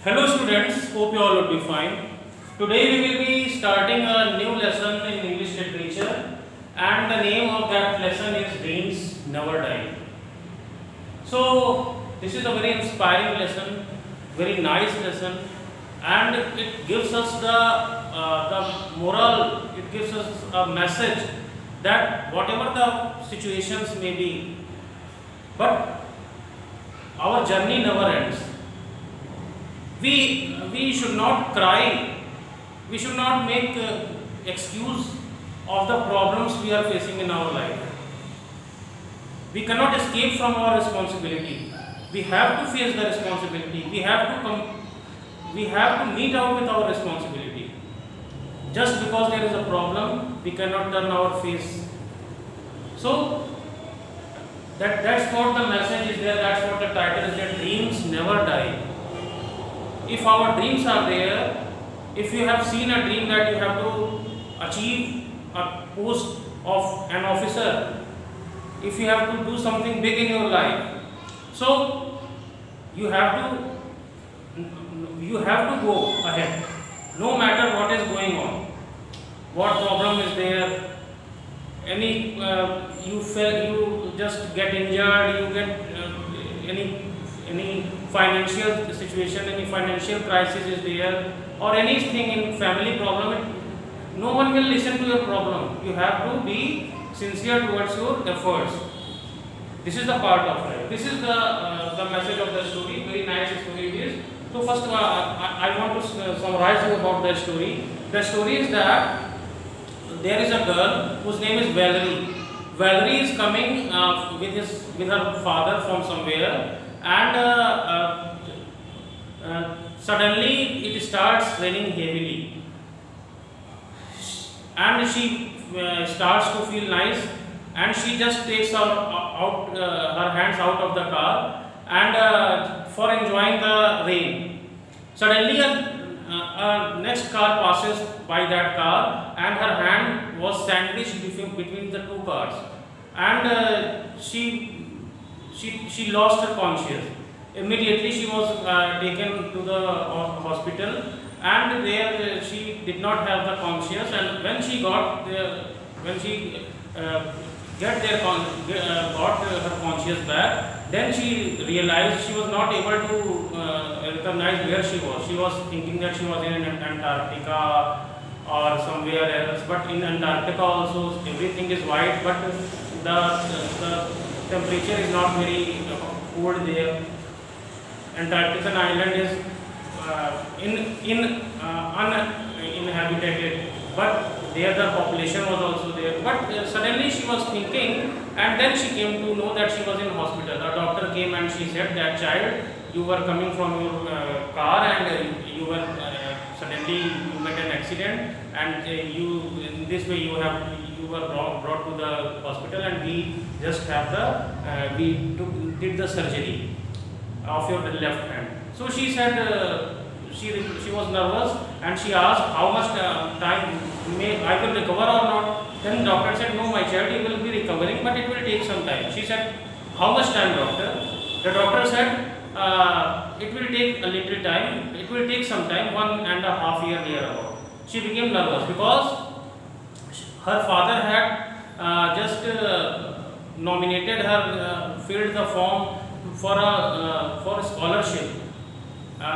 Hello students, hope you all would be fine. Today we will be starting a new lesson in English literature and the name of that lesson is Dreams Never Die. So this is a very inspiring lesson, very nice lesson, and it gives us the moral, it gives us a message that whatever the situations may be, but our journey never ends. We should not cry, we should not make excuse of the problems we are facing in our life. We cannot escape from our responsibility. We have to face the responsibility. We have to meet out with our responsibility. Just because there is a problem, we cannot turn our face. So that's what the message is there. That's what the title is there. Dreams never die. If our dreams are there, if you have seen a dream that you have to achieve a post of an officer, if you have to do something big in your life, so you have to go ahead, no matter what is going on, what problem is there, any you just get injured, you get any financial situation, any financial crisis is there, or anything in family problem, no one will listen to your problem. You have to be sincere towards your efforts. This is the part of life. This is the message of the story. Very nice story it is. So first I want to summarize you about the story. The story is that there is a girl whose name is Valerie. Valerie is coming with her father from somewhere, and suddenly it starts raining heavily, and she starts to feel nice, and she just takes her hands out of the car and for enjoying the rain. Suddenly a next car passes by that car, and her hand was sandwiched between the two cars, and she lost her conscious. Immediately she was taken to the hospital, and there she did not have the conscious. And when she got there, when she got her conscious back, then she realized she was not able to recognize where she was. She was thinking that she was in Antarctica or somewhere else, but in Antarctica also everything is white, but the temperature is not very cold there. Antarctican island is uninhabited, but there the population was also there. But suddenly she was thinking, and then she came to know that she was in hospital. A doctor came and she said that, child, you were coming from your car, and you were suddenly you met an accident, and you in this way you were brought to the hospital, and we just have did the surgery of your left hand. So she said she was nervous, and she asked how much time I will recover or not. Then doctor said, no, my child, you will be recovering, but it will take some time. She said, how much time, doctor? The doctor said, it will take a little time, it will take some time, 1.5 years near about. She became nervous because her father had just nominated her, filled the form for a scholarship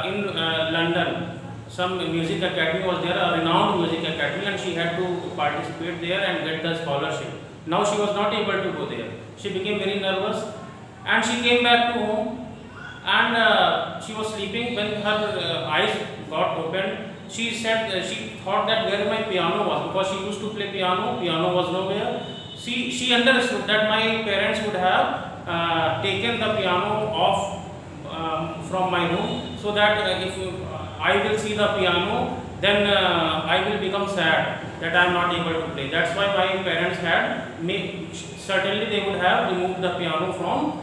in London. Some music academy was there, a renowned music academy, and she had to participate there and get the scholarship. Now she was not able to go there. She became very nervous, and she came back to home, and she was sleeping. When her eyes got opened, she said she thought that where my piano was, because she used to play piano was nowhere. She understood that my parents would have taken the piano off from my room, so that if I will see the piano, then I will become sad that I am not able to play. That's why my parents had certainly they would have removed the piano from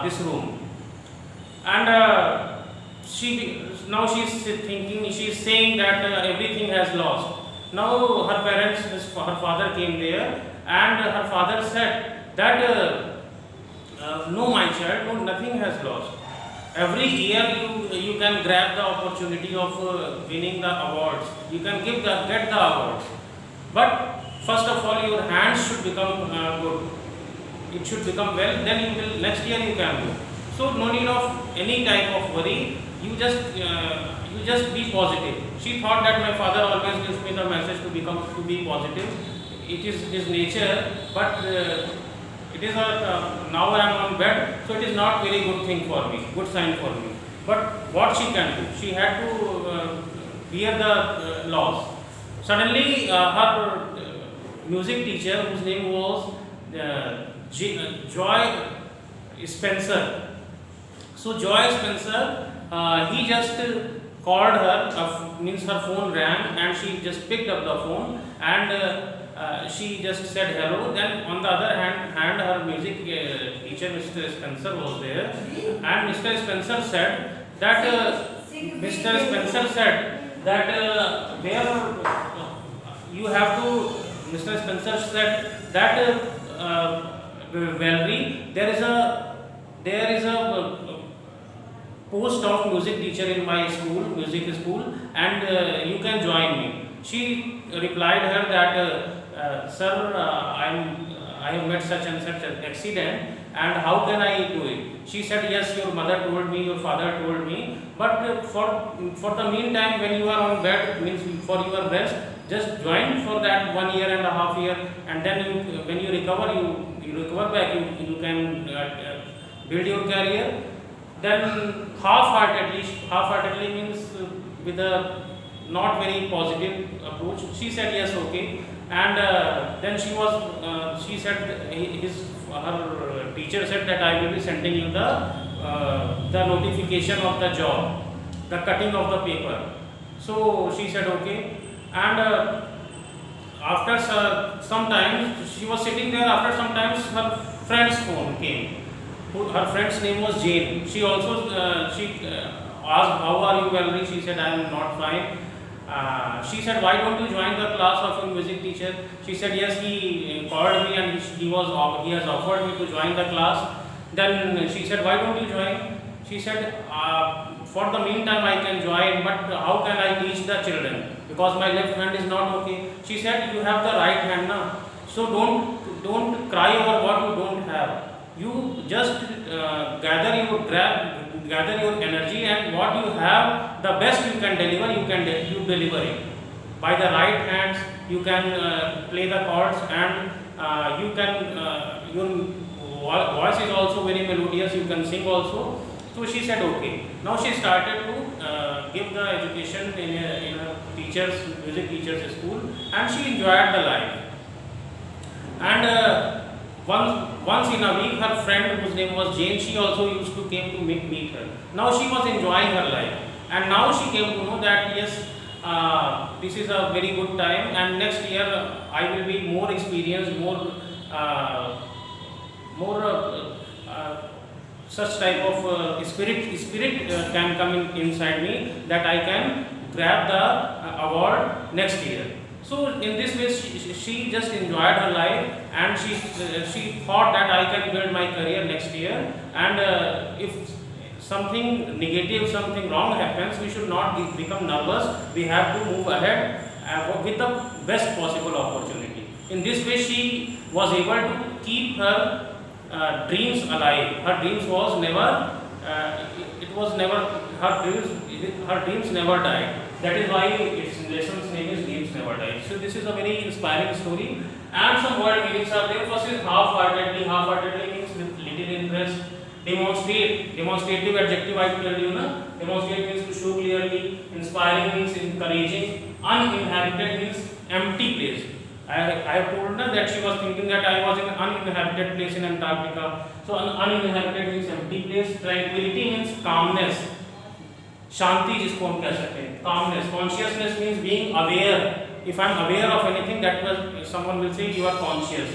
this room. And now she is thinking, she is saying that everything has lost. Now her father came there, and her father said that no, my child, no, nothing has lost. Every year you can grab the opportunity of winning the awards. You can get the awards. But first of all, your hands should become good. It should become well. Then you will next year you can do. So no need of any type of worry. You just be positive. She thought that my father always gives me the message to be positive. It is his nature, but it is now I am on bed, so it is not very good thing for me, good sign for me. But what she can do? She had to bear the loss. Suddenly, her music teacher, whose name was Joy Spencer. So Joy Spencer, he just called her, means her phone rang, and she just picked up the phone and she just said hello. Then on the other hand her music teacher, Mr. Spencer, was there, and Mr. Spencer said that where you have to. Mr. Spencer said that Valerie, there is a post of music teacher in my school, music school, and you can join me. She replied her that, sir, I have met such and such an accident, and how can I do it? She said, yes, your mother told me, your father told me, but for the meantime, when you are on bed, means for your rest, just join for that 1.5 years, and then when you recover, you recover back, you can build your career. Then half-heartedly means with a not very positive approach. She said yes, okay, and then she said her teacher said that I will be sending you the notification of the job, the cutting of the paper. So she said okay, and after some time she was sitting there. After some time her friend's phone came. Her friend's name was Jane. She also asked, how are you, Valerie? She said, I am not fine. She said, why don't you join the class of your music teacher? She said, yes, he called me and he has offered me to join the class. Then she said, why don't you join? She said, for the meantime I can join, but how can I teach the children? Because my left hand is not okay. She said, you have the right hand now. So don't cry over what you don't have. You just gather your energy, and what you have, the best you can deliver, you deliver it. By the right hands, you can play the chords, and your voice is also very melodious. You can sing also. So she said okay. Now she started to give the education in a music teacher's school, and she enjoyed the life. And once in a week, her friend, whose name was Jane, she also used to came to meet her. Now she was enjoying her life, and now she came to know that yes, this is a very good time, and next year I will be more experienced, such type of spirit can come inside me, that I can grab the award next year. So in this way, she just enjoyed her life, and she thought that I can build my career next year, and if something negative, something wrong happens, we should not become nervous. We have to move ahead with the best possible opportunity. In this way, she was able to keep her dreams alive. Her dreams was never, her dreams never died. That is why its lesson's name is Dreams Never Die. So this is a very inspiring story, and some word meanings are there. First is half-heartedly. Half-heartedly means with little interest. Demonstrate. Demonstrative adjective I told you, na. Demonstrate means to show clearly. Inspiring means encouraging. Uninhabited means empty place. I have told her that she was thinking that I was in an uninhabited place in Antarctica. So uninhabited means empty place. Tranquility means calmness. Shanti जिसको हम कह सकते हैं, calmness. Consciousness means being aware. If I am aware of anything, that was someone will say you are conscious.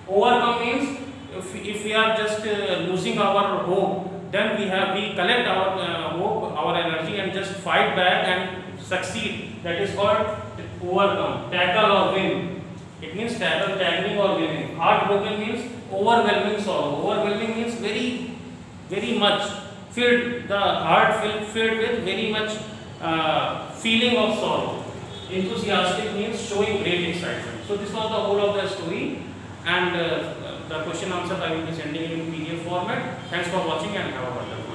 Overcome means if we are just losing our hope, then we collect our hope, our energy, and just fight back and succeed. That is called overcome. Tackle or win. It means tackling or winning. Heartbroken means overwhelming sorrow. Overwhelming means very, very much. filled, the heart filled with very much feeling of sorrow. Enthusiastic means showing great excitement. So this was the whole of the story, and the question answer I will be sending in PDF format. Thanks for watching and have a wonderful day.